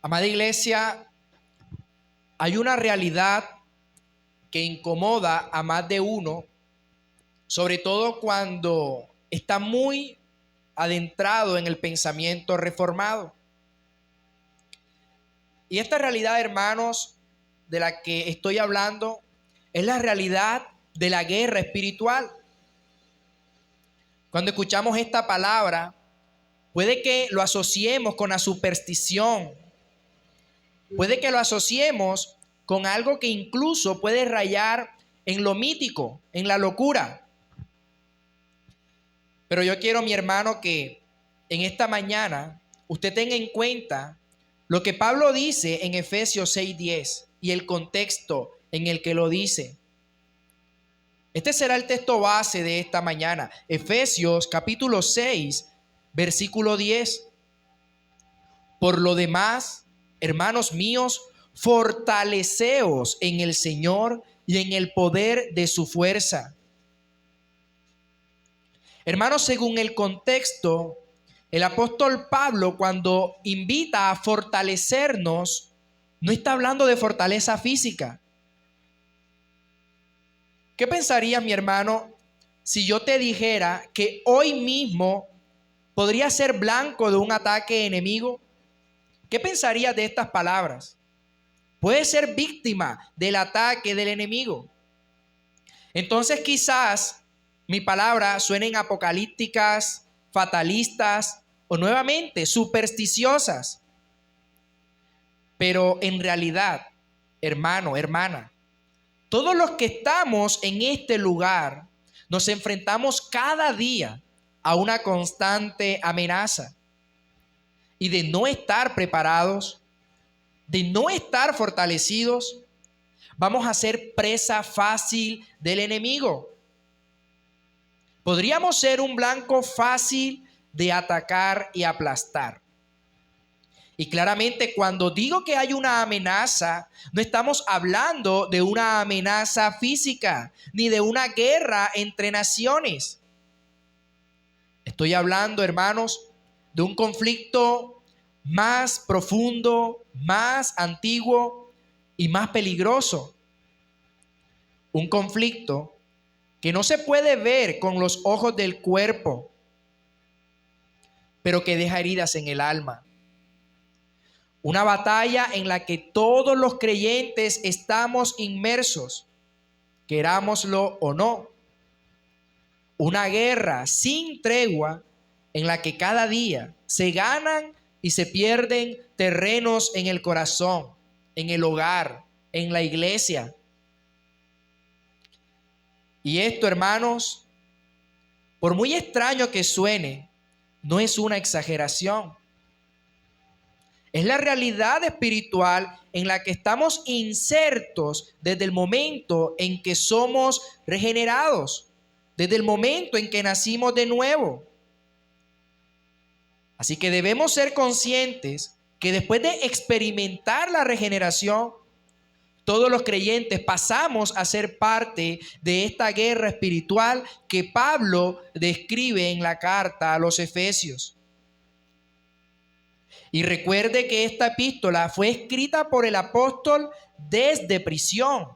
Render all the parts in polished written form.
Amada iglesia, hay una realidad que incomoda a más de uno, sobre todo cuando está muy adentrado en el pensamiento reformado. Y esta realidad, hermanos, de la que estoy hablando, es la realidad de la guerra espiritual. Cuando escuchamos esta palabra, puede que lo asociemos con la superstición, puede que lo asociemos con algo que incluso puede rayar en lo mítico, en la locura. Pero yo quiero, mi hermano, que en esta mañana usted tenga en cuenta lo que Pablo dice en Efesios 6:10 y el contexto en el que lo dice. Este será el texto base de esta mañana. Efesios capítulo 6, versículo 10. Por lo demás, hermanos míos, fortaleceos en el Señor y en el poder de su fuerza. Hermanos, según el contexto, el apóstol Pablo, cuando invita a fortalecernos, no está hablando de fortaleza física. ¿Qué pensarías, mi hermano, si yo te dijera que hoy mismo podría ser blanco de un ataque enemigo? ¿Qué pensarías de estas palabras? Puedes ser víctima del ataque del enemigo. Entonces quizás mi palabra suenen apocalípticas, fatalistas o nuevamente supersticiosas. Pero en realidad, hermano, hermana, todos los que estamos en este lugar nos enfrentamos cada día a una constante amenaza. Y de no estar preparados, de no estar fortalecidos, vamos a ser presa fácil del enemigo. Podríamos ser un blanco fácil de atacar y aplastar. Y claramente cuando digo que hay una amenaza, no estamos hablando de una amenaza física, ni de una guerra entre naciones. Estoy hablando, hermanos, de un conflicto más profundo, más antiguo y más peligroso. Un conflicto que no se puede ver con los ojos del cuerpo, pero que deja heridas en el alma. Una batalla en la que todos los creyentes estamos inmersos, querámoslo o no. Una guerra sin tregua en la que cada día se ganan y se pierden terrenos en el corazón, en el hogar, en la iglesia. Y esto, hermanos, por muy extraño que suene, no es una exageración. Es la realidad espiritual en la que estamos insertos desde el momento en que somos regenerados, desde el momento en que nacimos de nuevo. Así que debemos ser conscientes que después de experimentar la regeneración, todos los creyentes pasamos a ser parte de esta guerra espiritual que Pablo describe en la carta a los Efesios. Y recuerde que esta epístola fue escrita por el apóstol desde prisión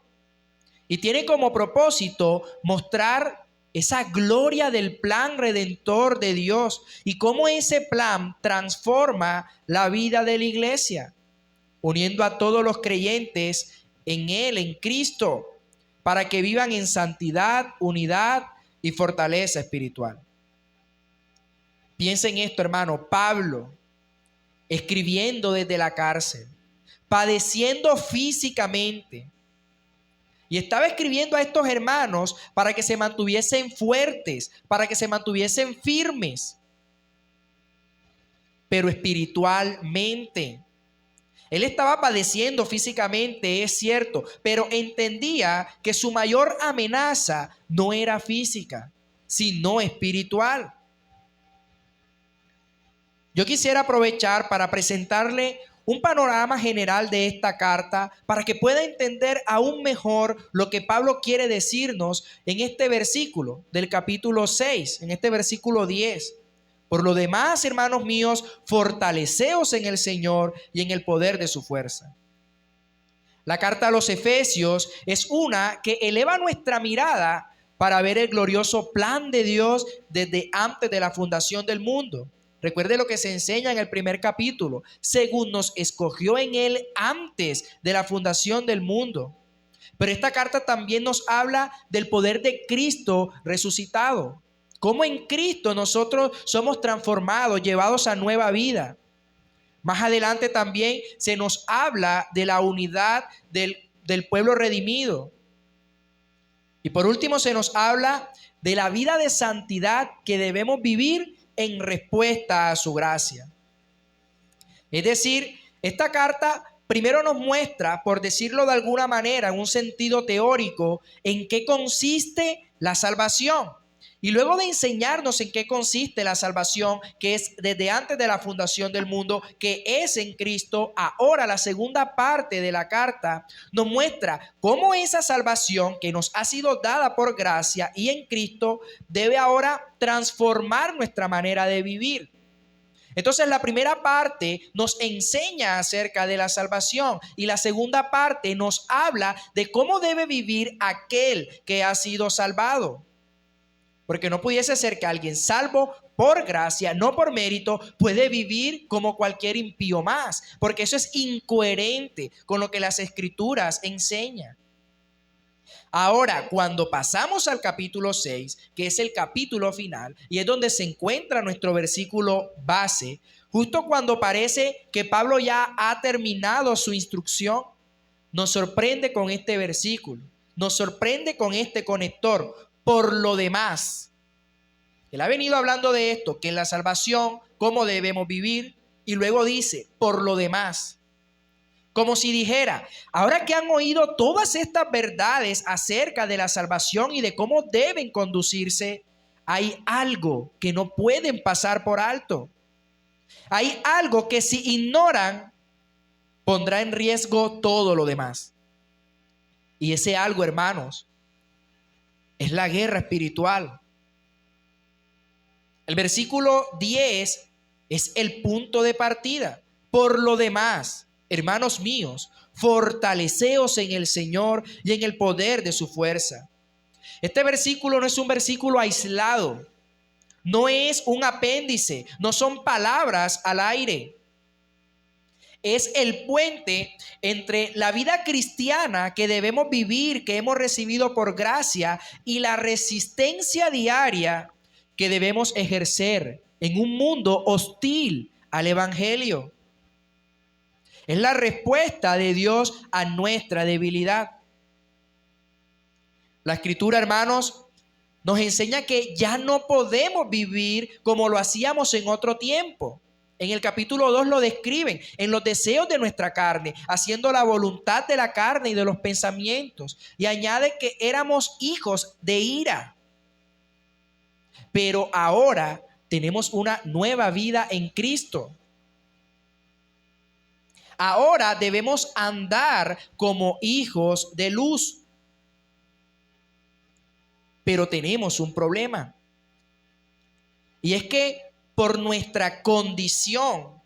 y tiene como propósito mostrar esa gloria del plan redentor de Dios y cómo ese plan transforma la vida de la iglesia, uniendo a todos los creyentes en Él, en Cristo, para que vivan en santidad, unidad y fortaleza espiritual. Piensa en esto, hermano. Pablo, escribiendo desde la cárcel, padeciendo físicamente, y estaba escribiendo a estos hermanos para que se mantuviesen fuertes, para que se mantuviesen firmes, pero espiritualmente. Él estaba padeciendo físicamente, es cierto, pero entendía que su mayor amenaza no era física, sino espiritual. Yo quisiera aprovechar para presentarle un panorama general de esta carta para que pueda entender aún mejor lo que Pablo quiere decirnos en este versículo del capítulo 6, en este versículo 10. Por lo demás, hermanos míos, fortaleceos en el Señor y en el poder de su fuerza. La carta a los Efesios es una que eleva nuestra mirada para ver el glorioso plan de Dios desde antes de la fundación del mundo. Recuerde lo que se enseña en el primer capítulo, según nos escogió en Él antes de la fundación del mundo. Pero esta carta también nos habla del poder de Cristo resucitado. Cómo en Cristo nosotros somos transformados, llevados a nueva vida. Más adelante también se nos habla de la unidad del pueblo redimido. Y por último se nos habla de la vida de santidad que debemos vivir en respuesta a su gracia. Es decir, esta carta primero nos muestra, por decirlo de alguna manera, en un sentido teórico, en qué consiste la salvación. Y luego de enseñarnos en qué consiste la salvación, que es desde antes de la fundación del mundo, que es en Cristo, ahora la segunda parte de la carta nos muestra cómo esa salvación que nos ha sido dada por gracia y en Cristo debe ahora transformar nuestra manera de vivir. Entonces la primera parte nos enseña acerca de la salvación y la segunda parte nos habla de cómo debe vivir aquel que ha sido salvado. Porque no pudiese ser que alguien salvo por gracia, no por mérito, puede vivir como cualquier impío más, porque eso es incoherente con lo que las Escrituras enseñan. Ahora, cuando pasamos al capítulo 6, que es el capítulo final, y es donde se encuentra nuestro versículo base, justo cuando parece que Pablo ya ha terminado su instrucción, nos sorprende con este versículo, nos sorprende con este conector. Por lo demás, él ha venido hablando de esto, que en la salvación, cómo debemos vivir, y luego dice, por lo demás. Como si dijera, ahora que han oído todas estas verdades acerca de la salvación y de cómo deben conducirse, hay algo que no pueden pasar por alto. Hay algo que si ignoran, pondrá en riesgo todo lo demás. Y ese algo, hermanos, es la guerra espiritual. El versículo 10 es el punto de partida. Por lo demás, hermanos míos, fortaleceos en el Señor y en el poder de su fuerza. Este versículo no es un versículo aislado, no es un apéndice, no son palabras al aire. Es el puente entre la vida cristiana que debemos vivir, que hemos recibido por gracia, y la resistencia diaria que debemos ejercer en un mundo hostil al Evangelio. Es la respuesta de Dios a nuestra debilidad. La Escritura, hermanos, nos enseña que ya no podemos vivir como lo hacíamos en otro tiempo. En el capítulo 2 lo describen, en los deseos de nuestra carne, haciendo la voluntad de la carne y de los pensamientos. Y añade que éramos hijos de ira. Pero ahora tenemos una nueva vida en Cristo. Ahora debemos andar como hijos de luz. Pero tenemos un problema. Y es que por nuestra condición,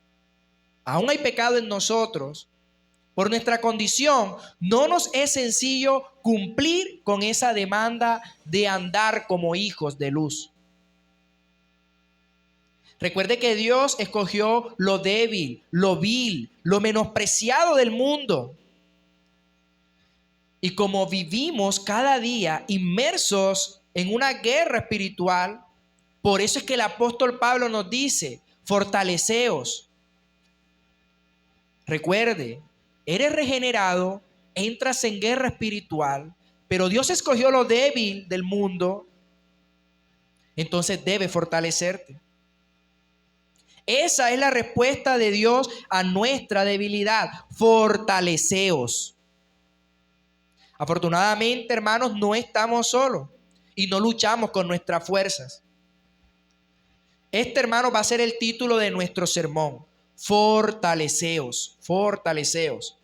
aún hay pecado en nosotros, por nuestra condición no nos es sencillo cumplir con esa demanda de andar como hijos de luz. Recuerde que Dios escogió lo débil, lo vil, lo menospreciado del mundo. Y como vivimos cada día inmersos en una guerra espiritual, por eso es que el apóstol Pablo nos dice, fortaleceos. Recuerde, eres regenerado, entras en guerra espiritual, pero Dios escogió lo débil del mundo, entonces debe fortalecerte. Esa es la respuesta de Dios a nuestra debilidad. Fortaleceos. Afortunadamente, hermanos, no estamos solos y no luchamos con nuestras fuerzas. Este, hermano, va a ser el título de nuestro sermón. Fortaleceos, fortaleceos.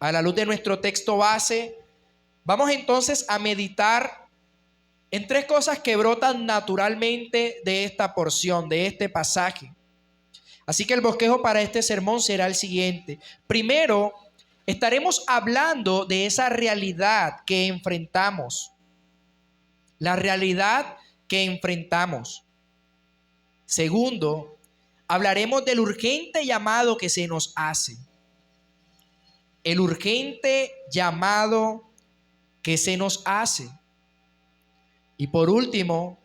A la luz de nuestro texto base, vamos entonces a meditar en tres cosas que brotan naturalmente de esta porción, de este pasaje. Así que el bosquejo para este sermón será el siguiente. Primero, estaremos hablando de esa realidad que enfrentamos. La realidad que enfrentamos. Segundo, hablaremos del urgente llamado que se nos hace. El urgente llamado que se nos hace. Y por último,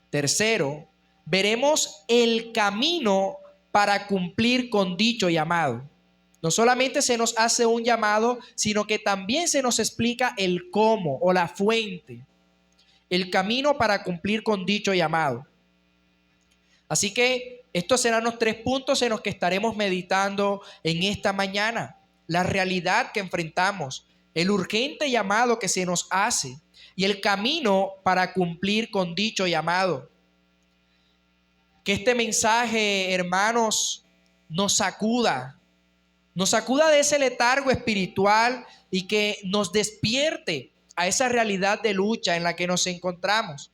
tercero, veremos el camino para cumplir con dicho llamado. No solamente se nos hace un llamado, sino que también se nos explica el cómo o la fuente, el camino para cumplir con dicho llamado. Así que estos serán los 3 puntos en los que estaremos meditando en esta mañana. La realidad que enfrentamos, el urgente llamado que se nos hace y el camino para cumplir con dicho llamado. Que este mensaje, hermanos, nos sacuda de ese letargo espiritual y que nos despierte a esa realidad de lucha en la que nos encontramos.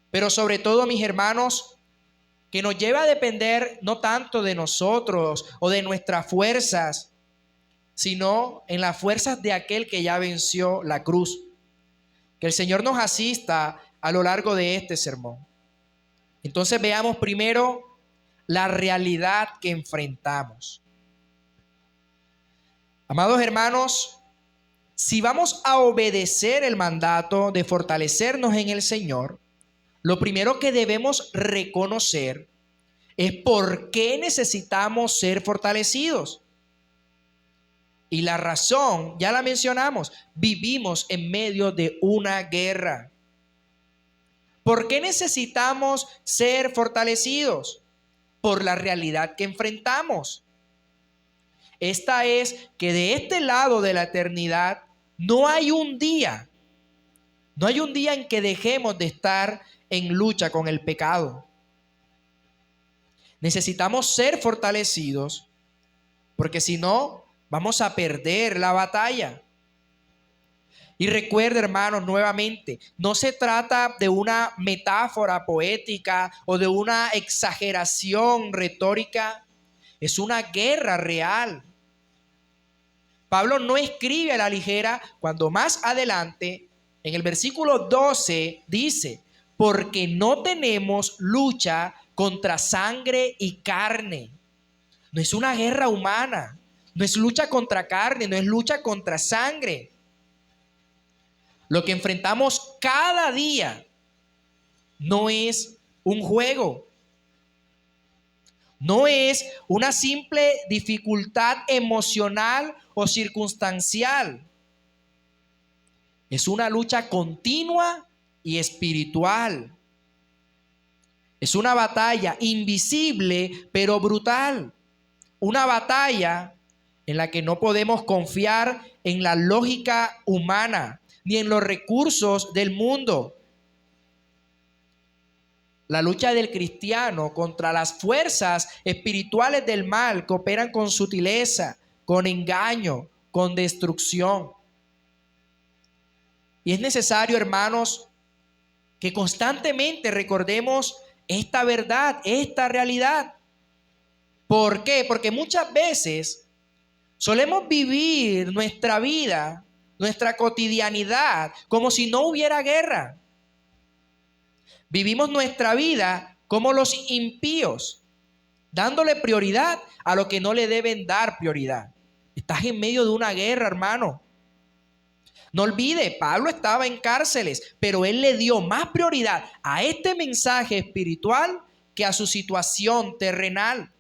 Pero sobre todo, mis hermanos, que nos lleve a depender no tanto de nosotros o de nuestras fuerzas, sino en las fuerzas de aquel que ya venció la cruz. Que el Señor nos asista a lo largo de este sermón. Entonces veamos primero la realidad que enfrentamos. Amados hermanos, si vamos a obedecer el mandato de fortalecernos en el Señor, lo primero que debemos reconocer es por qué necesitamos ser fortalecidos. Y la razón, ya la mencionamos, vivimos en medio de una guerra. ¿Por qué necesitamos ser fortalecidos? Por la realidad que enfrentamos. Esta es que de este lado de la eternidad no hay un día en que dejemos de estar en lucha con el pecado. Necesitamos ser fortalecidos porque si no, vamos a perder la batalla. Y recuerda, hermanos, nuevamente, no se trata de una metáfora poética o de una exageración retórica. Es una guerra real. Pablo no escribe a la ligera cuando más adelante, en el versículo 12, dice, porque no tenemos lucha contra sangre y carne. No es una guerra humana, no es lucha contra carne, no es lucha contra sangre. Lo que enfrentamos cada día no es un juego, no es una simple dificultad emocional o circunstancial. Es una lucha continua y espiritual. Es una batalla invisible pero brutal. Una batalla en la que no podemos confiar en la lógica humana ni en los recursos del mundo. La lucha del cristiano contra las fuerzas espirituales del mal que operan con sutileza, con engaño, con destrucción. Y es necesario, hermanos, que constantemente recordemos esta verdad, esta realidad. ¿Por qué? Porque muchas veces solemos vivir nuestra vida, nuestra cotidianidad, como si no hubiera guerra. Vivimos nuestra vida como los impíos, dándole prioridad a lo que no le deben dar prioridad. Estás en medio de una guerra, hermano. No olvide, Pablo estaba en cárceles, pero él le dio más prioridad a este mensaje espiritual que a su situación terrenal.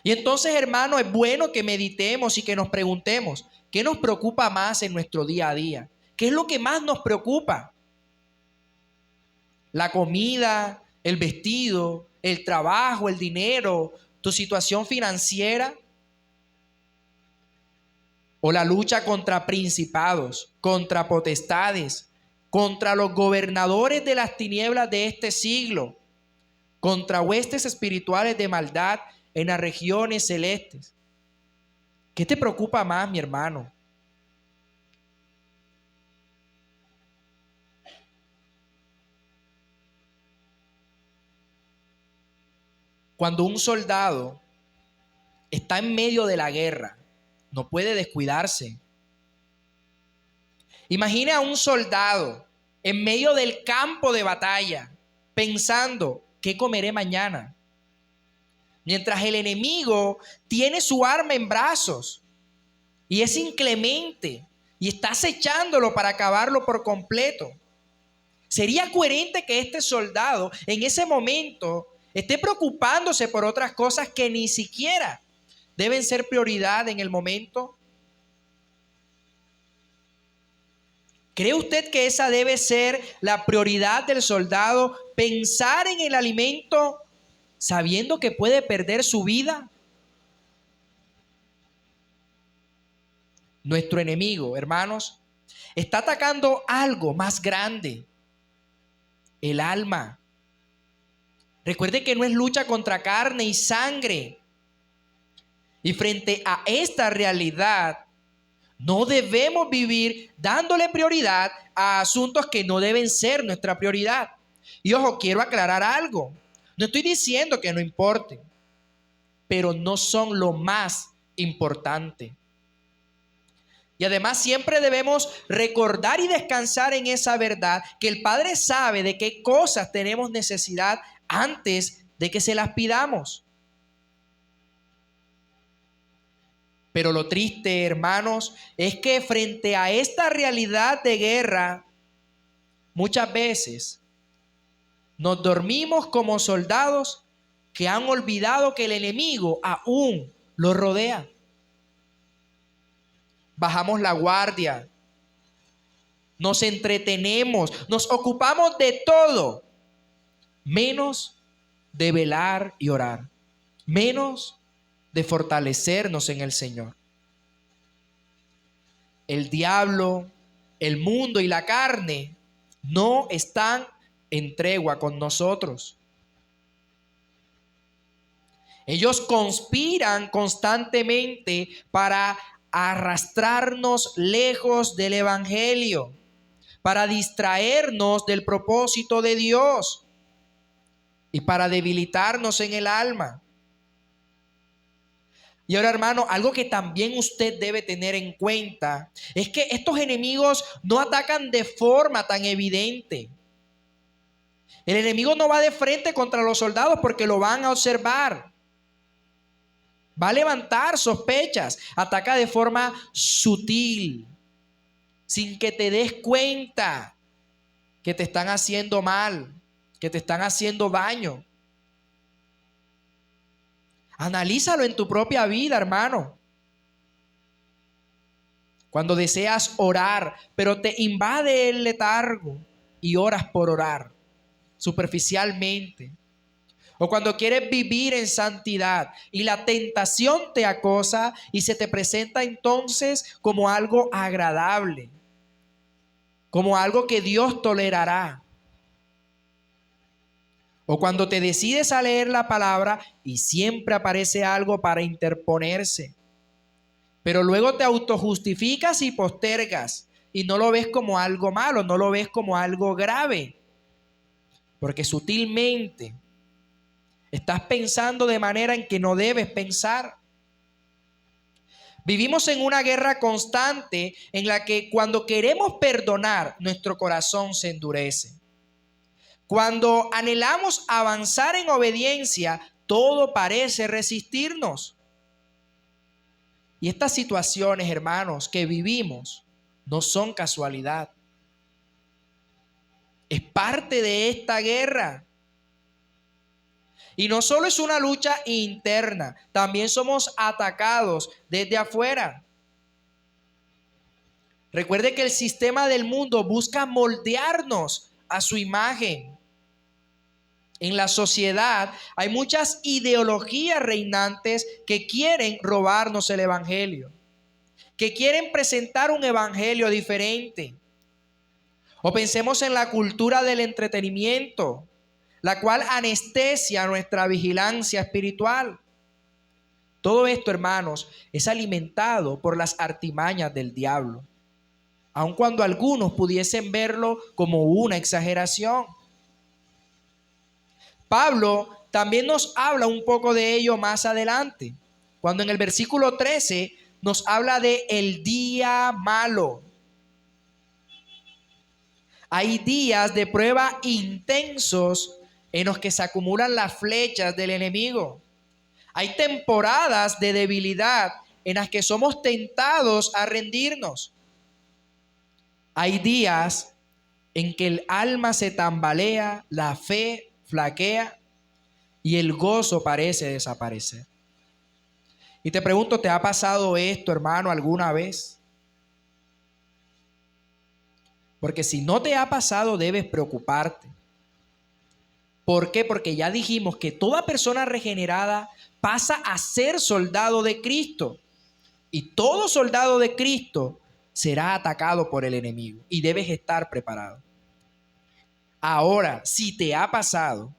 Y entonces, hermano, es bueno que meditemos y que nos preguntemos, ¿qué nos preocupa más en nuestro día a día? ¿Qué es lo que más nos preocupa? La comida, el vestido, el trabajo, el dinero, tu situación financiera, o la lucha contra principados, contra potestades, contra los gobernadores de las tinieblas de este siglo, contra huestes espirituales de maldad en las regiones celestes. ¿Qué te preocupa más, mi hermano? Cuando un soldado está en medio de la guerra, no puede descuidarse. Imagina a un soldado en medio del campo de batalla, pensando, ¿qué comeré mañana? Mientras el enemigo tiene su arma en brazos y es inclemente y está acechándolo para acabarlo por completo. Sería coherente que este soldado en ese momento esté preocupándose por otras cosas que ni siquiera deben ser prioridad en el momento. ¿Cree usted que esa debe ser la prioridad del soldado? Pensar en el alimento sabiendo que puede perder su vida. Nuestro enemigo, hermanos, está atacando algo más grande, el alma. Recuerde que no es lucha contra carne y sangre. Y frente a esta realidad, no debemos vivir dándole prioridad a asuntos que no deben ser nuestra prioridad. Y ojo, quiero aclarar algo. No estoy diciendo que no importen, pero no son lo más importante. Y además siempre debemos recordar y descansar en esa verdad que el Padre sabe de qué cosas tenemos necesidad antes de que se las pidamos. Pero lo triste, hermanos, es que frente a esta realidad de guerra, muchas veces nos dormimos como soldados que han olvidado que el enemigo aún los rodea. Bajamos la guardia, nos entretenemos, nos ocupamos de todo, menos de velar y orar, menos de fortalecernos en el Señor. El diablo, el mundo y la carne no están en tregua con nosotros. Ellos conspiran constantemente para arrastrarnos lejos del evangelio, para distraernos del propósito de Dios y para debilitarnos en el alma. Y ahora, hermano, algo que también usted debe tener en cuenta es que estos enemigos no atacan de forma tan evidente. El enemigo no va de frente contra los soldados porque lo van a observar. Va a levantar sospechas, ataca de forma sutil, sin que te des cuenta que te están haciendo mal, que te están haciendo daño. Analízalo en tu propia vida, hermano. Cuando deseas orar, pero te invade el letargo y oras por orar, superficialmente. O cuando quieres vivir en santidad y la tentación te acosa y se te presenta entonces como algo agradable, como algo que Dios tolerará. O cuando te decides a leer la palabra y siempre aparece algo para interponerse, pero luego te autojustificas y postergas y no lo ves como algo malo, no lo ves como algo grave, porque sutilmente estás pensando de manera en que no debes pensar. Vivimos en una guerra constante en la que cuando queremos perdonar, nuestro corazón se endurece. Cuando anhelamos avanzar en obediencia, todo parece resistirnos. Y estas situaciones, hermanos, que vivimos no son casualidad. Es parte de esta guerra. Y no solo es una lucha interna, también somos atacados desde afuera. Recuerde que el sistema del mundo busca moldearnos a su imagen. En la sociedad hay muchas ideologías reinantes que quieren robarnos el evangelio, que quieren presentar un evangelio diferente. O pensemos en la cultura del entretenimiento, la cual anestesia nuestra vigilancia espiritual. Todo esto, hermanos, es alimentado por las artimañas del diablo, aun cuando algunos pudiesen verlo como una exageración. Pablo también nos habla un poco de ello más adelante, cuando en el versículo 13 nos habla de el día malo. Hay días de prueba intensos en los que se acumulan las flechas del enemigo. Hay temporadas de debilidad en las que somos tentados a rendirnos. Hay días en que el alma se tambalea, la fe flaquea y el gozo parece desaparecer. Y te pregunto, ¿te ha pasado esto, hermano, alguna vez? Porque si no te ha pasado, debes preocuparte. ¿Por qué? Porque ya dijimos que toda persona regenerada pasa a ser soldado de Cristo. Y todo soldado de Cristo será atacado por el enemigo. Y debes estar preparado. Ahora, si te ha pasado,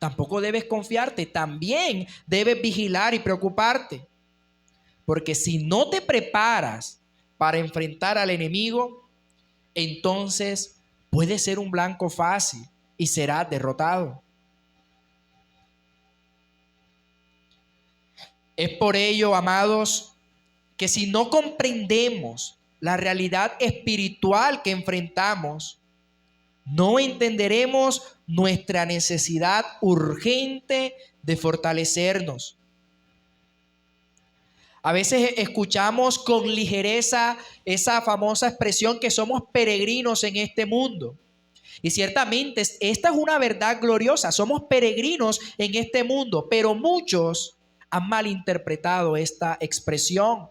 tampoco debes confiarte. También debes vigilar y preocuparte. Porque si no te preparas para enfrentar al enemigo, entonces puede ser un blanco fácil y serás derrotado. Es por ello, amados, que si no comprendemos la realidad espiritual que enfrentamos, no entenderemos nuestra necesidad urgente de fortalecernos. A veces escuchamos con ligereza esa famosa expresión que somos peregrinos en este mundo. Y ciertamente esta es una verdad gloriosa, somos peregrinos en este mundo, pero muchos han malinterpretado esta expresión.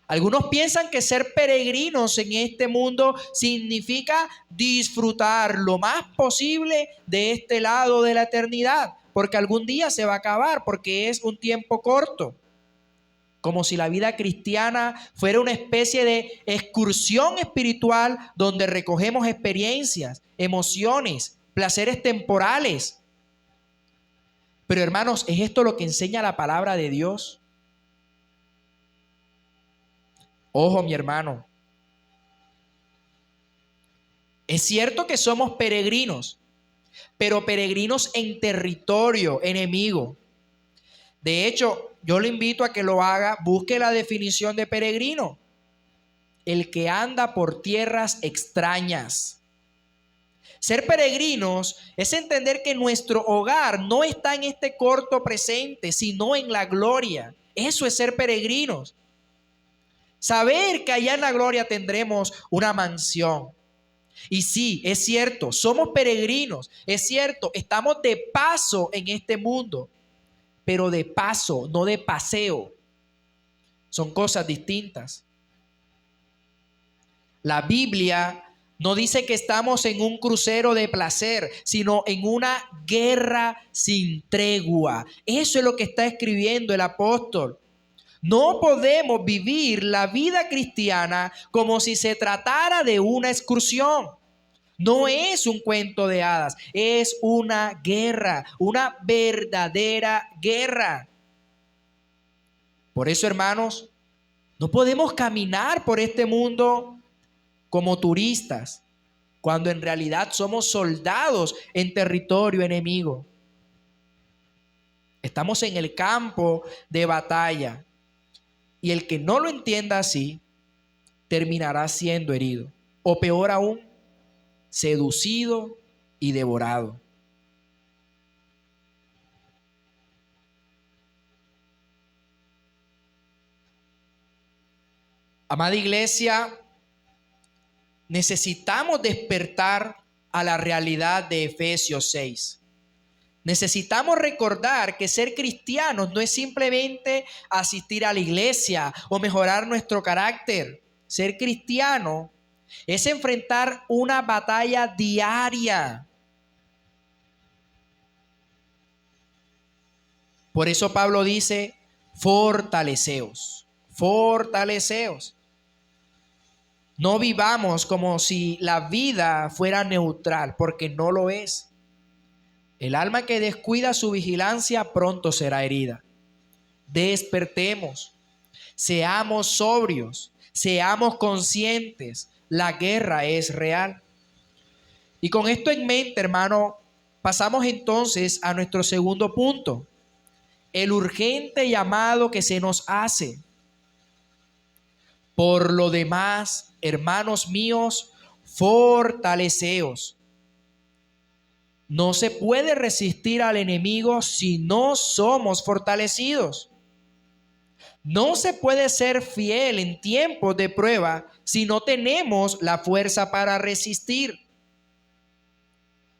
Algunos piensan que ser peregrinos en este mundo significa disfrutar lo más posible de este lado de la eternidad, porque algún día se va a acabar, porque es un tiempo corto. Como si la vida cristiana fuera una especie de excursión espiritual donde recogemos experiencias, emociones, placeres temporales. Pero hermanos, ¿es esto lo que enseña la palabra de Dios? Ojo, mi hermano. Es cierto que somos peregrinos, pero peregrinos en territorio enemigo. De hecho, yo le invito a que lo haga, busque la definición de peregrino. El que anda por tierras extrañas. Ser peregrinos es entender que nuestro hogar no está en este corto presente, sino en la gloria. Eso es ser peregrinos. Saber que allá en la gloria tendremos una mansión. Y sí, es cierto, somos peregrinos, es cierto, estamos de paso en este mundo, pero de paso, no de paseo. Son cosas distintas. La Biblia no dice que estamos en un crucero de placer, sino en una guerra sin tregua. Eso es lo que está escribiendo el apóstol. No podemos vivir la vida cristiana como si se tratara de una excursión. No es un cuento de hadas, es una guerra, una verdadera guerra. Por eso, hermanos, no podemos caminar por este mundo como turistas, cuando en realidad somos soldados en territorio enemigo. Estamos en el campo de batalla. Y el que no lo entienda así, terminará siendo herido. O peor aún, seducido y devorado. Amada iglesia, necesitamos despertar a la realidad de Efesios 6. Necesitamos recordar que ser cristianos no es simplemente asistir a la iglesia o mejorar nuestro carácter. Ser cristiano es enfrentar una batalla diaria. Por eso Pablo dice, fortaleceos, fortaleceos. No vivamos como si la vida fuera neutral, porque no lo es. El alma que descuida su vigilancia pronto será herida. Despertemos, seamos sobrios, seamos conscientes. La guerra es real. Y con esto en mente, hermano, Pasamos entonces a nuestro segundo punto, el urgente llamado que se nos hace. Por lo demás, hermanos míos, fortaleceos. No se puede resistir al enemigo si no somos fortalecidos. No se puede ser fiel en tiempos de prueba si no tenemos la fuerza para resistir.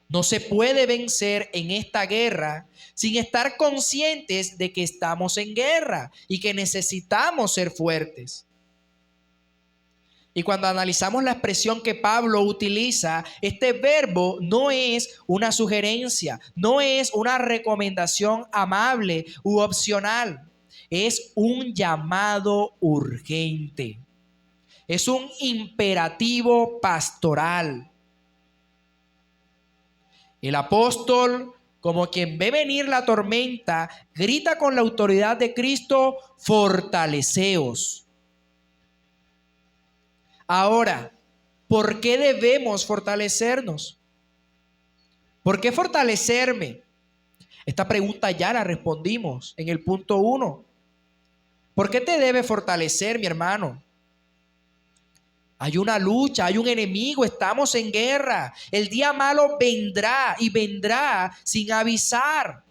No se puede vencer en esta guerra sin estar conscientes de que estamos en guerra y que necesitamos ser fuertes. Y cuando analizamos la expresión que Pablo utiliza, este verbo no es una sugerencia, no es una recomendación amable u opcional, es un llamado urgente, es un imperativo pastoral. El apóstol, como quien ve venir la tormenta, grita con la autoridad de Cristo: fortaleceos. Ahora, ¿por qué debemos fortalecernos? ¿Por qué fortalecerme? Esta pregunta ya la respondimos en el punto 1. ¿Por qué te debe fortalecer, mi hermano? Hay una lucha, hay un enemigo, estamos en guerra. El día malo vendrá y vendrá sin avisar.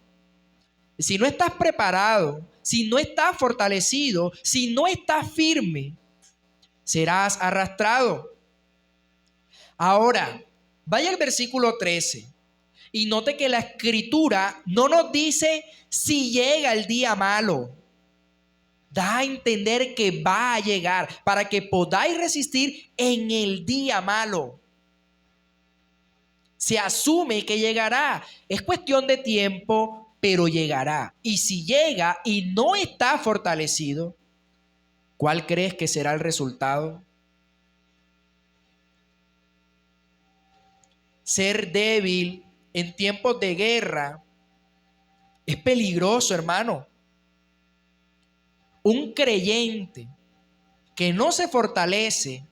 Si no estás preparado, si no estás fortalecido, si no estás firme, serás arrastrado. Ahora, vaya al versículo 13 y note que la escritura no nos dice si llega el día malo. Da a entender que va a llegar para que podáis resistir en el día malo. Se asume que llegará. Es cuestión de tiempo, pero llegará. Y si llega y no está fortalecido, ¿cuál crees que será el resultado? Ser débil en tiempos de guerra es peligroso, hermano. Un creyente que no se fortalece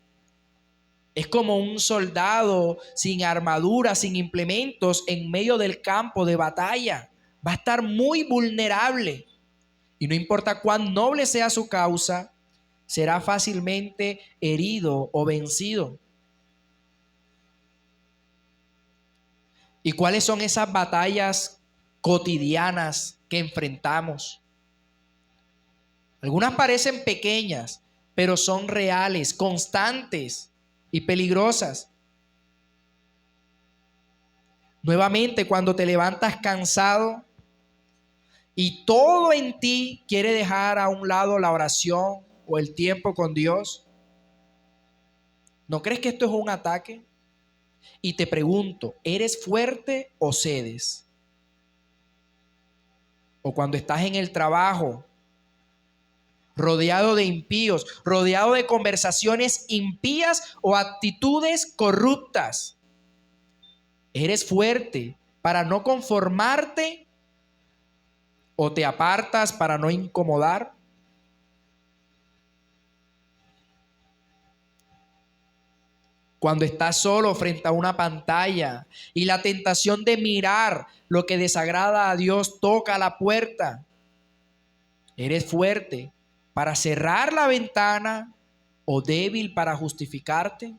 es como un soldado sin armadura, sin implementos en medio del campo de batalla. Va a estar muy vulnerable y no importa cuán noble sea su causa, será fácilmente herido o vencido. ¿Y cuáles son esas batallas cotidianas que enfrentamos? Algunas parecen pequeñas, pero son reales, constantes y peligrosas. Nuevamente, cuando te levantas cansado y todo en ti quiere dejar a un lado la oración o el tiempo con Dios, ¿no crees que esto es un ataque? Y te pregunto, ¿eres fuerte o cedes? O cuando estás en el trabajo, rodeado de impíos, rodeado de conversaciones impías o actitudes corruptas, ¿eres fuerte para no conformarte o te apartas para no incomodar? Cuando estás solo frente a una pantalla y la tentación de mirar lo que desagrada a Dios toca la puerta, ¿eres fuerte para cerrar la ventana o débil para justificarte?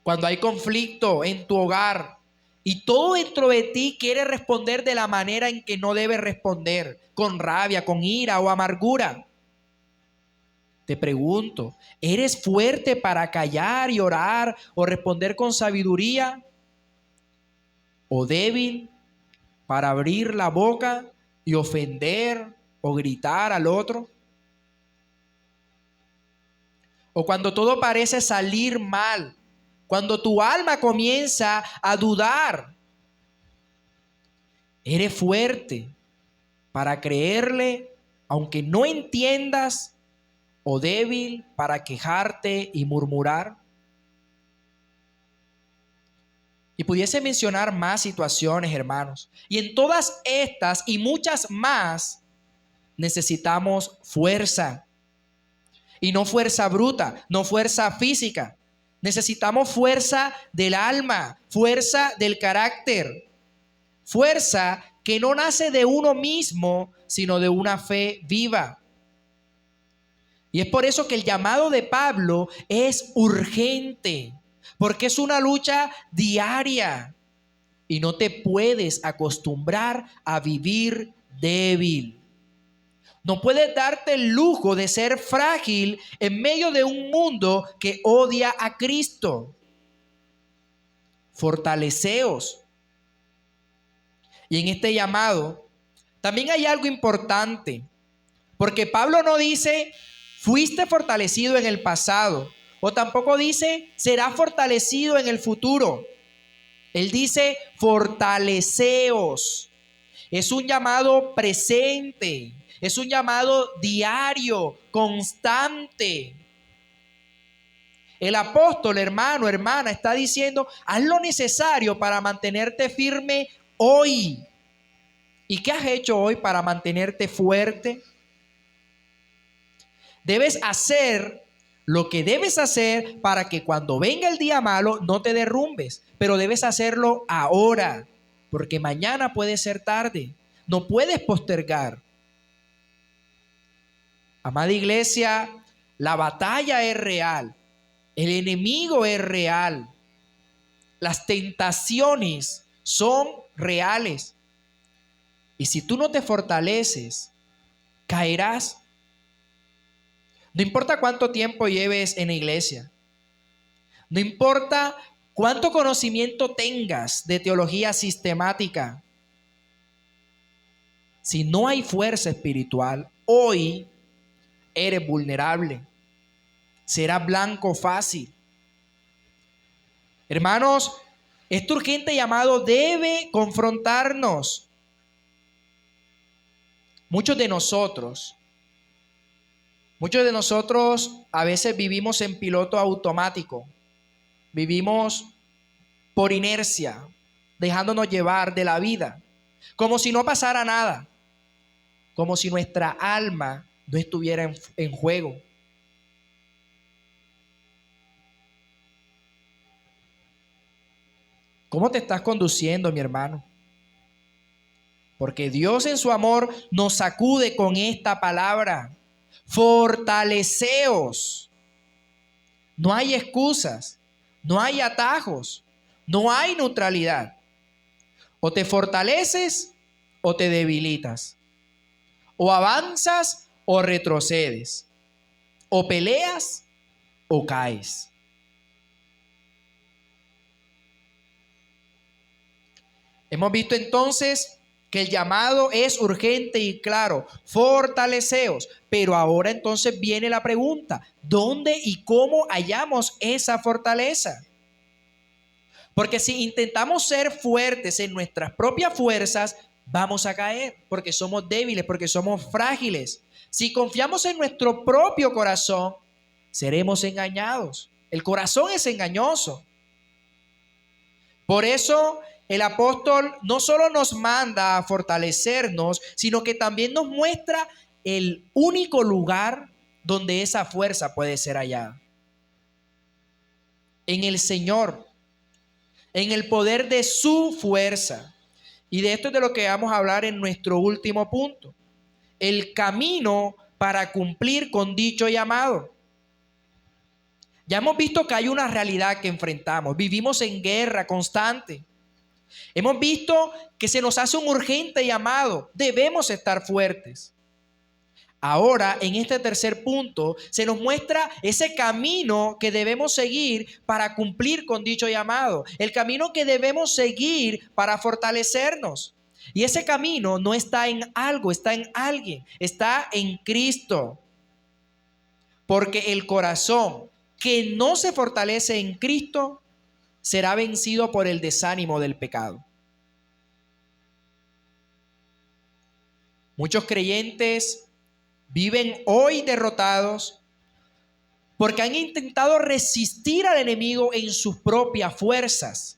Cuando hay conflicto en tu hogar y todo dentro de ti quiere responder de la manera en que no debe responder, con rabia, con ira o amargura, te pregunto, ¿eres fuerte para callar y orar o responder con sabiduría? ¿O débil para abrir la boca y ofender o gritar al otro? O cuando todo parece salir mal, cuando tu alma comienza a dudar, ¿eres fuerte para creerle aunque no entiendas o débil para quejarte y murmurar? Y pudiese mencionar más situaciones, hermanos. Y en todas estas y muchas más necesitamos fuerza. Y no fuerza bruta, no fuerza física, Necesitamos fuerza del alma, fuerza del carácter, fuerza que no nace de uno mismo, sino de una fe viva. Y es por eso que el llamado de Pablo es urgente, porque es una lucha diaria y no te puedes acostumbrar a vivir débil. No puedes darte el lujo de ser frágil en medio de un mundo que odia a Cristo. Fortaleceos. Y en este llamado también hay algo importante, porque Pablo no dice, fuiste fortalecido en el pasado, o tampoco dice, será fortalecido en el futuro. Él dice, fortaleceos. Es un llamado presente, es un llamado diario, constante. El apóstol, hermano, hermana, está diciendo, haz lo necesario para mantenerte firme hoy. ¿Y qué has hecho hoy para mantenerte fuerte? Debes hacer lo que debes hacer para que cuando venga el día malo no te derrumbes, pero debes hacerlo ahora, porque mañana puede ser tarde. No puedes postergar. Amada iglesia, la batalla es real, el enemigo es real, las tentaciones son reales. Y si tú no te fortaleces, caerás. No importa cuánto tiempo lleves en la iglesia. No importa cuánto conocimiento tengas de teología sistemática. Si no hay fuerza espiritual, hoy eres vulnerable. Serás blanco fácil. Hermanos, este urgente llamado debe confrontarnos. Muchos de nosotros a veces vivimos en piloto automático, vivimos por inercia, dejándonos llevar de la vida, como si no pasara nada, como si nuestra alma no estuviera en juego. ¿Cómo te estás conduciendo, mi hermano? Porque Dios en su amor nos sacude con esta palabra. Fortaleceos. No hay excusas, no hay atajos, no hay neutralidad. O te fortaleces o te debilitas. O avanzas o retrocedes. O peleas o caes. Hemos visto entonces que el llamado es urgente y claro, fortaleceos. Pero ahora entonces viene la pregunta, ¿dónde y cómo hallamos esa fortaleza? Porque si intentamos ser fuertes en nuestras propias fuerzas, vamos a caer, porque somos débiles, porque somos frágiles. Si confiamos en nuestro propio corazón, seremos engañados. El corazón es engañoso. Por eso el apóstol no solo nos manda a fortalecernos, sino que también nos muestra el único lugar donde esa fuerza puede ser hallada. En el Señor, en el poder de su fuerza. Y de esto es de lo que vamos a hablar en nuestro último punto. El camino para cumplir con dicho llamado. Ya hemos visto que hay una realidad que enfrentamos. Vivimos en guerra constante. Hemos visto que se nos hace un urgente llamado. Debemos estar fuertes. Ahora, en este tercer punto, se nos muestra ese camino que debemos seguir para cumplir con dicho llamado. El camino que debemos seguir para fortalecernos. Y ese camino no está en algo, está en alguien. Está en Cristo. Porque el corazón que no se fortalece en Cristo será vencido por el desánimo del pecado. Muchos creyentes viven hoy derrotados porque han intentado resistir al enemigo en sus propias fuerzas.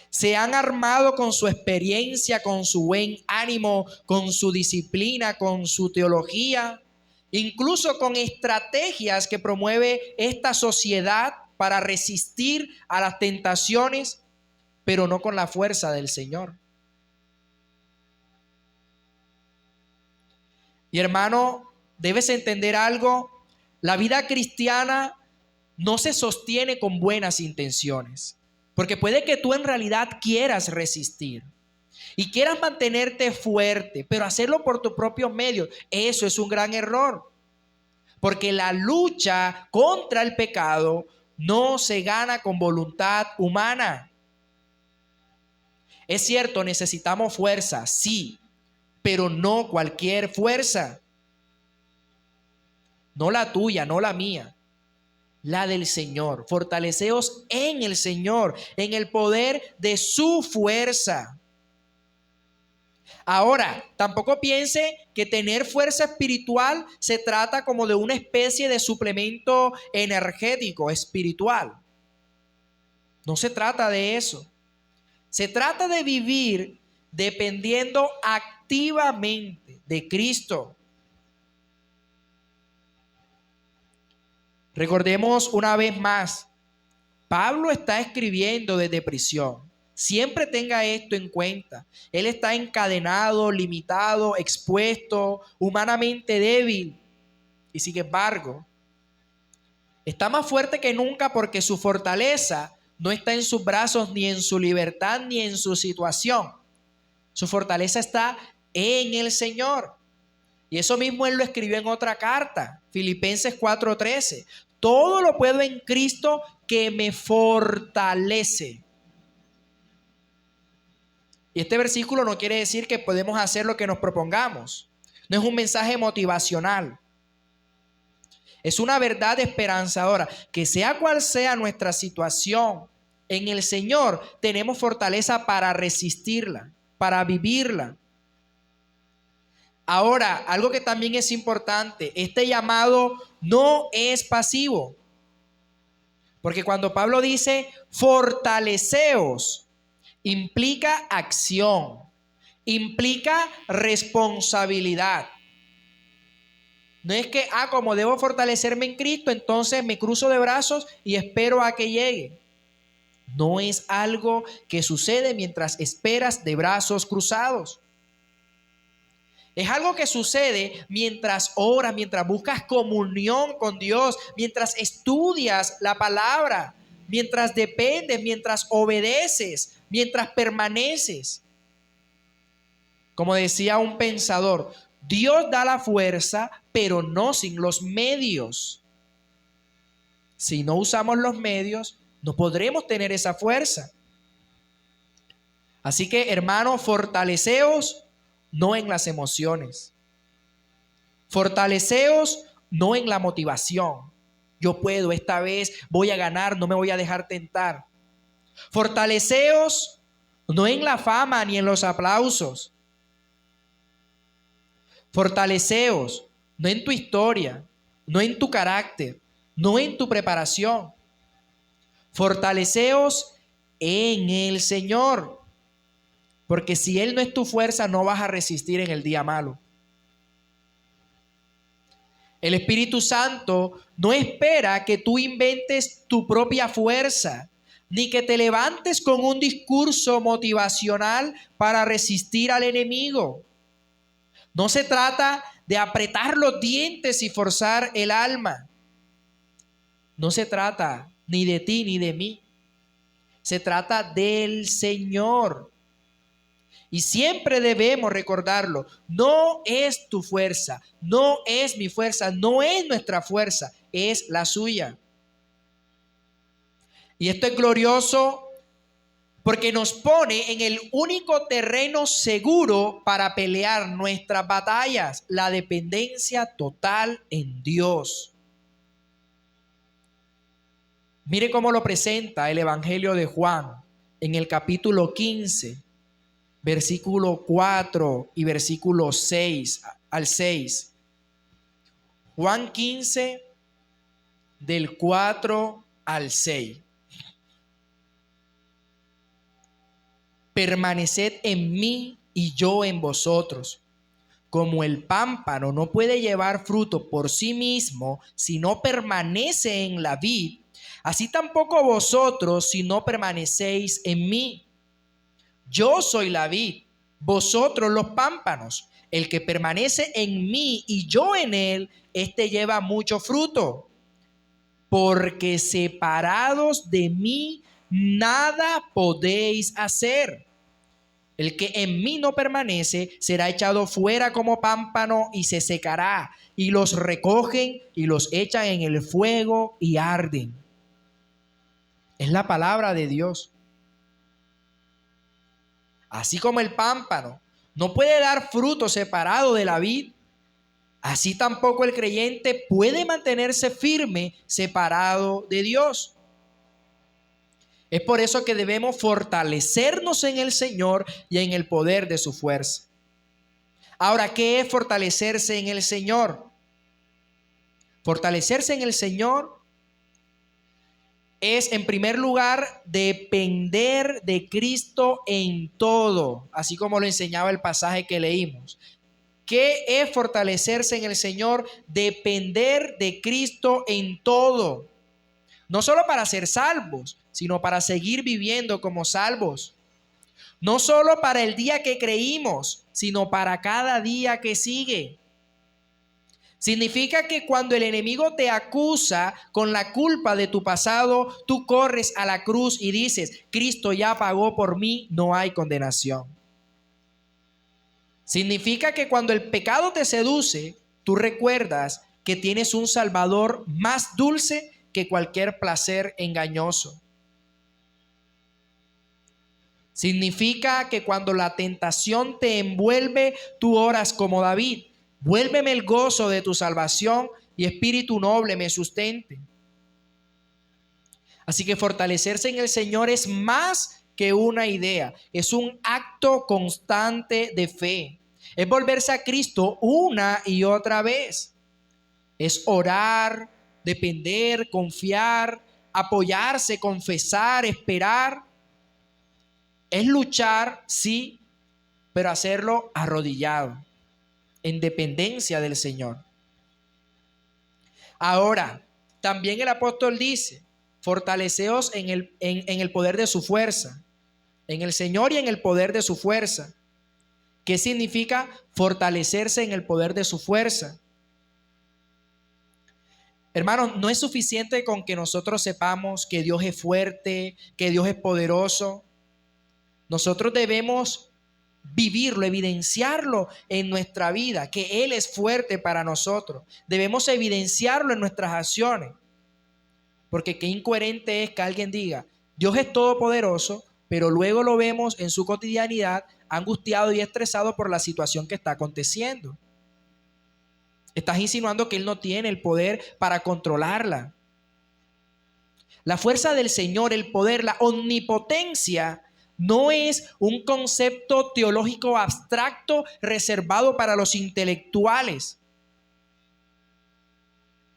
Se han armado con su experiencia, con su buen ánimo, con su disciplina, con su teología, incluso con estrategias que promueve esta sociedad para resistir a las tentaciones, pero no con la fuerza del Señor. Y hermano, debes entender algo: la vida cristiana no se sostiene con buenas intenciones, porque puede que tú en realidad quieras resistir y quieras mantenerte fuerte, pero hacerlo por tus propios medios. Eso es un gran error, porque la lucha contra el pecado no se gana con voluntad humana. Es cierto, necesitamos fuerza, sí, pero no cualquier fuerza. No la tuya, no la mía, la del Señor. Fortaleceos en el Señor, en el poder de su fuerza. Ahora, tampoco piense que tener fuerza espiritual se trata como de una especie de suplemento energético espiritual. No se trata de eso. Se trata de vivir dependiendo activamente de Cristo. Recordemos una vez más, Pablo está escribiendo desde prisión. Siempre tenga esto en cuenta. Él está encadenado, limitado, expuesto, humanamente débil. Y sin embargo, está más fuerte que nunca, porque su fortaleza no está en sus brazos, ni en su libertad, ni en su situación. Su fortaleza está en el Señor. Y eso mismo él lo escribió en otra carta, Filipenses 4:13. Todo lo puedo en Cristo que me fortalece. Y este versículo no quiere decir que podemos hacer lo que nos propongamos. No es un mensaje motivacional. Es una verdad esperanzadora, que sea cual sea nuestra situación, en el Señor tenemos fortaleza para resistirla, para vivirla. Ahora, algo que también es importante: este llamado no es pasivo. Porque cuando Pablo dice fortaleceos, implica acción, implica responsabilidad. No es que, como debo fortalecerme en Cristo, entonces me cruzo de brazos y espero a que llegue. No es algo que sucede mientras esperas de brazos cruzados. Es algo que sucede mientras oras, mientras buscas comunión con Dios, mientras estudias la palabra, mientras dependes, mientras obedeces, mientras permaneces. Como decía un pensador, Dios da la fuerza, pero no sin los medios. Si no usamos los medios, no podremos tener esa fuerza. Así que, hermanos, fortaleceos no en las emociones. Fortaleceos no en la motivación. Yo puedo, esta vez voy a ganar, no me voy a dejar tentar. Fortaleceos no en la fama ni en los aplausos. Fortaleceos no en tu historia, no en tu carácter, no en tu preparación. Fortaleceos en el Señor. Porque si Él no es tu fuerza, no vas a resistir en el día malo. El Espíritu Santo no espera que tú inventes tu propia fuerza, ni que te levantes con un discurso motivacional para resistir al enemigo. No se trata de apretar los dientes y forzar el alma. No se trata ni de ti ni de mí. Se trata del Señor. Y siempre debemos recordarlo: no es tu fuerza, no es mi fuerza, no es nuestra fuerza, es la suya. Y esto es glorioso porque nos pone en el único terreno seguro para pelear nuestras batallas: la dependencia total en Dios. Mire cómo lo presenta el Evangelio de Juan en el capítulo 15. Versículo 4 y versículo 6 al 6. Juan 15, del 4 al 6. Permaneced en mí y yo en vosotros. como el pámpano no puede llevar fruto por sí mismo si no permanece en la vid, así tampoco vosotros si no permanecéis en mí. Yo soy la vid, vosotros los pámpanos. El que permanece en mí y yo en él, éste lleva mucho fruto. Porque separados de mí, nada podéis hacer. El que en mí no permanece será echado fuera como pámpano y se secará. Y los recogen y los echan en el fuego y arden. Es la palabra de Dios. Así como el pámpano no puede dar fruto separado de la vid, así tampoco el creyente puede mantenerse firme separado de Dios. Es por eso que debemos fortalecernos en el Señor y en el poder de su fuerza. Ahora, ¿qué es fortalecerse en el Señor? Fortalecerse en el Señor es, en primer lugar, depender de Cristo en todo, así como lo enseñaba el pasaje que leímos. ¿Qué es fortalecerse en el Señor? Depender de Cristo en todo. No solo para ser salvos, sino para seguir viviendo como salvos. No solo para el día que creímos, sino para cada día que sigue. Significa que cuando el enemigo te acusa con la culpa de tu pasado, tú corres a la cruz y dices, Cristo ya pagó por mí, no hay condenación. Significa que cuando el pecado te seduce, tú recuerdas que tienes un Salvador más dulce que cualquier placer engañoso. Significa que cuando la tentación te envuelve, tú oras como David. Vuélveme el gozo de tu salvación y espíritu noble me sustente. Así que fortalecerse en el Señor es más que una idea, es un acto constante de fe. Es volverse a Cristo una y otra vez. Es orar, depender, confiar, apoyarse, confesar, esperar. Es luchar, sí, pero hacerlo arrodillado, en dependencia del Señor. Ahora, también el apóstol dice, fortaleceos en el poder de su fuerza, en el Señor y en el poder de su fuerza. ¿Qué significa fortalecerse en el poder de su fuerza? Hermanos, no es suficiente con que nosotros sepamos que Dios es fuerte, que Dios es poderoso. Nosotros debemos vivirlo, evidenciarlo en nuestra vida, que Él es fuerte para nosotros. Debemos evidenciarlo en nuestras acciones. Porque qué incoherente es que alguien diga, Dios es todopoderoso, pero luego lo vemos en su cotidianidad angustiado y estresado por la situación que está aconteciendo. Estás insinuando que Él no tiene el poder para controlarla. La fuerza del Señor, el poder, la omnipotencia, no es un concepto teológico abstracto reservado para los intelectuales.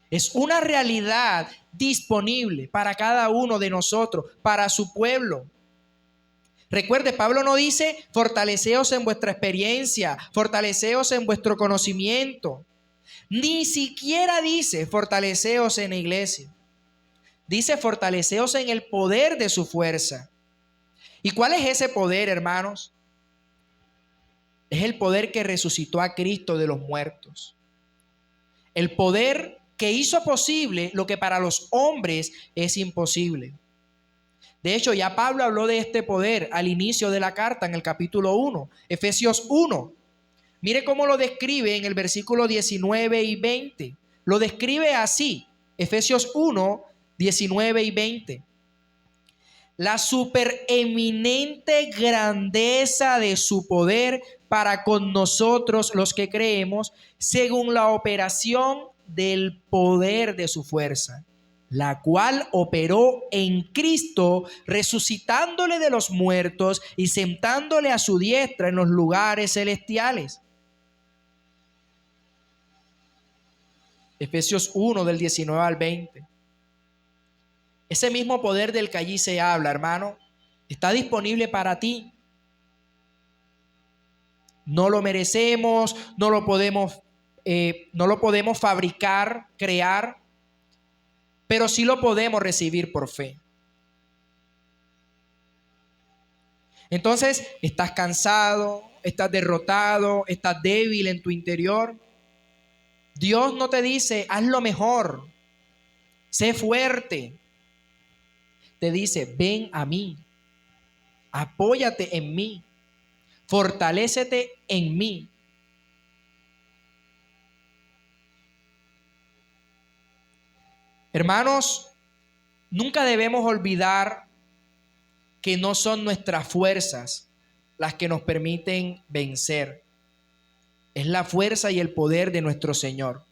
Es una realidad disponible para cada uno de nosotros, para su pueblo. Recuerde, Pablo no dice, fortaleceos en vuestra experiencia, fortaleceos en vuestro conocimiento. Ni siquiera dice, fortaleceos en la iglesia. Dice, fortaleceos en el poder de su fuerza. ¿Y cuál es ese poder, hermanos? Es el poder que resucitó a Cristo de los muertos. El poder que hizo posible lo que para los hombres es imposible. De hecho, ya Pablo habló de este poder al inicio de la carta en el capítulo 1, Efesios 1. Mire cómo lo describe en el versículo 19 y 20. Lo describe así, Efesios 1, 19 y 20. La supereminente grandeza de su poder para con nosotros los que creemos, según la operación del poder de su fuerza, la cual operó en Cristo, resucitándole de los muertos y sentándole a su diestra en los lugares celestiales. Efesios 1 del 19 al 20. Ese mismo poder del que allí se habla, hermano, está disponible para ti. No lo merecemos, no lo podemos fabricar, crear, pero sí lo podemos recibir por fe. Entonces, estás cansado, estás derrotado, estás débil en tu interior. Dios no te dice, haz lo mejor, sé fuerte. Te dice, ven a mí, apóyate en mí, fortalécete en mí. Hermanos, nunca debemos olvidar que no son nuestras fuerzas las que nos permiten vencer. Es la fuerza y el poder de nuestro Señor.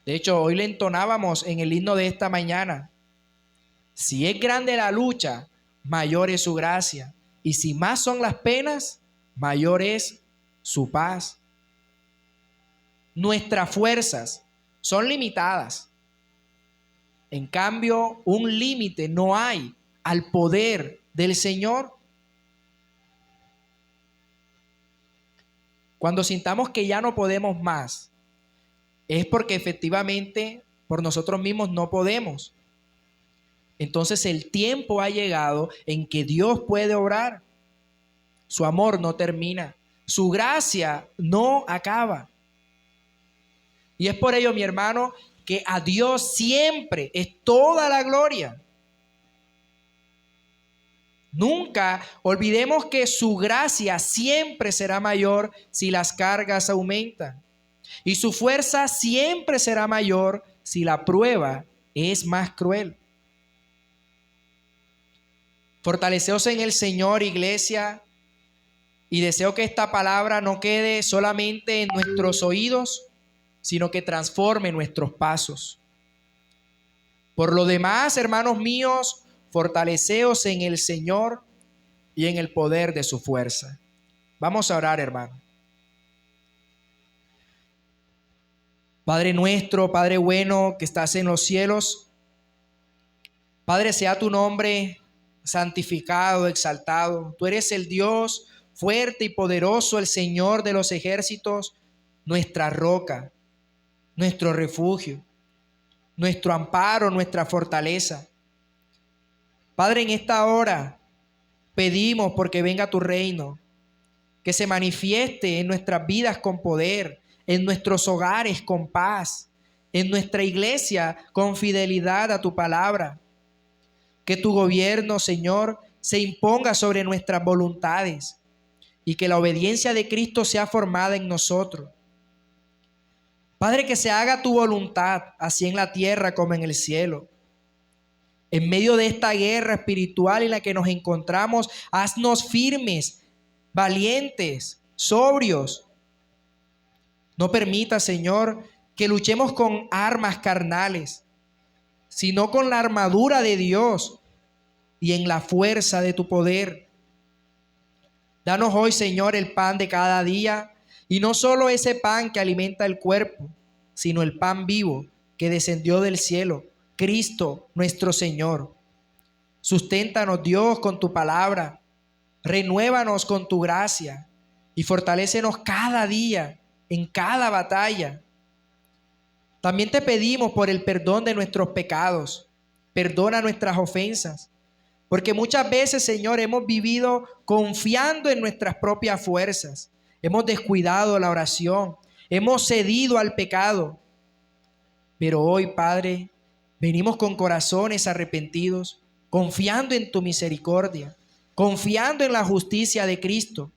De hecho, hoy le entonábamos en el himno de esta mañana: si es grande la lucha, mayor es su gracia. Y si más son las penas, mayor es su paz. Nuestras fuerzas son limitadas. En cambio, un límite no hay al poder del Señor. Cuando sintamos que ya no podemos más, es porque efectivamente por nosotros mismos no podemos. Entonces el tiempo ha llegado en que Dios puede obrar. Su amor no termina. Su gracia no acaba. Y es por ello, mi hermano, que a Dios siempre es toda la gloria. Nunca olvidemos que su gracia siempre será mayor si las cargas aumentan. Y su fuerza siempre será mayor si la prueba es más cruel. Fortaleceos en el Señor, iglesia, y deseo que esta palabra no quede solamente en nuestros oídos, sino que transforme nuestros pasos. Por lo demás, hermanos míos, fortaleceos en el Señor y en el poder de su fuerza. Vamos a orar, hermano. Padre nuestro, Padre bueno que estás en los cielos, Padre, sea tu nombre santificado, exaltado. Tú eres el Dios fuerte y poderoso, el Señor de los ejércitos, nuestra roca, nuestro refugio, nuestro amparo, nuestra fortaleza. Padre, en esta hora pedimos porque venga tu reino, que se manifieste en nuestras vidas con poder, en nuestros hogares con paz, en nuestra iglesia con fidelidad a tu palabra. Que tu gobierno, Señor, se imponga sobre nuestras voluntades y que la obediencia de Cristo sea formada en nosotros. Padre, que se haga tu voluntad, así en la tierra como en el cielo. En medio de esta guerra espiritual en la que nos encontramos, haznos firmes, valientes, sobrios. No permita, Señor, que luchemos con armas carnales, sino con la armadura de Dios y en la fuerza de tu poder. Danos hoy, Señor, el pan de cada día, y no solo ese pan que alimenta el cuerpo, sino el pan vivo que descendió del cielo, Cristo nuestro Señor. Susténtanos, Dios, con tu palabra, renuévanos con tu gracia y fortalécenos cada día, en cada batalla. También te pedimos por el perdón de nuestros pecados. Perdona nuestras ofensas, porque muchas veces, Señor, hemos vivido confiando en nuestras propias fuerzas. Hemos descuidado la oración, hemos cedido al pecado. Pero hoy, Padre, venimos con corazones arrepentidos, confiando en tu misericordia, confiando en la justicia de Cristo.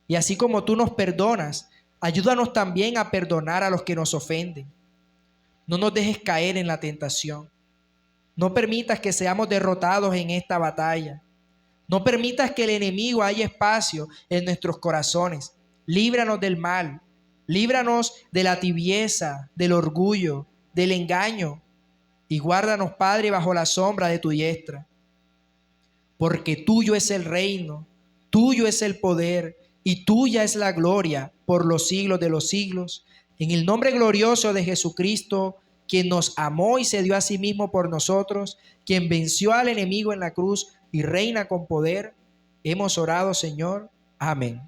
Y así como tú nos perdonas, ayúdanos también a perdonar a los que nos ofenden. No nos dejes caer en la tentación. No permitas que seamos derrotados en esta batalla. No permitas que el enemigo haya espacio en nuestros corazones. Líbranos del mal. Líbranos de la tibieza, del orgullo, del engaño. Y guárdanos, Padre, bajo la sombra de tu diestra. Porque tuyo es el reino, tuyo es el poder y tuya es la gloria por los siglos de los siglos. En el nombre glorioso de Jesucristo, quien nos amó y se dio a sí mismo por nosotros, quien venció al enemigo en la cruz y reina con poder, hemos orado, Señor. Amén.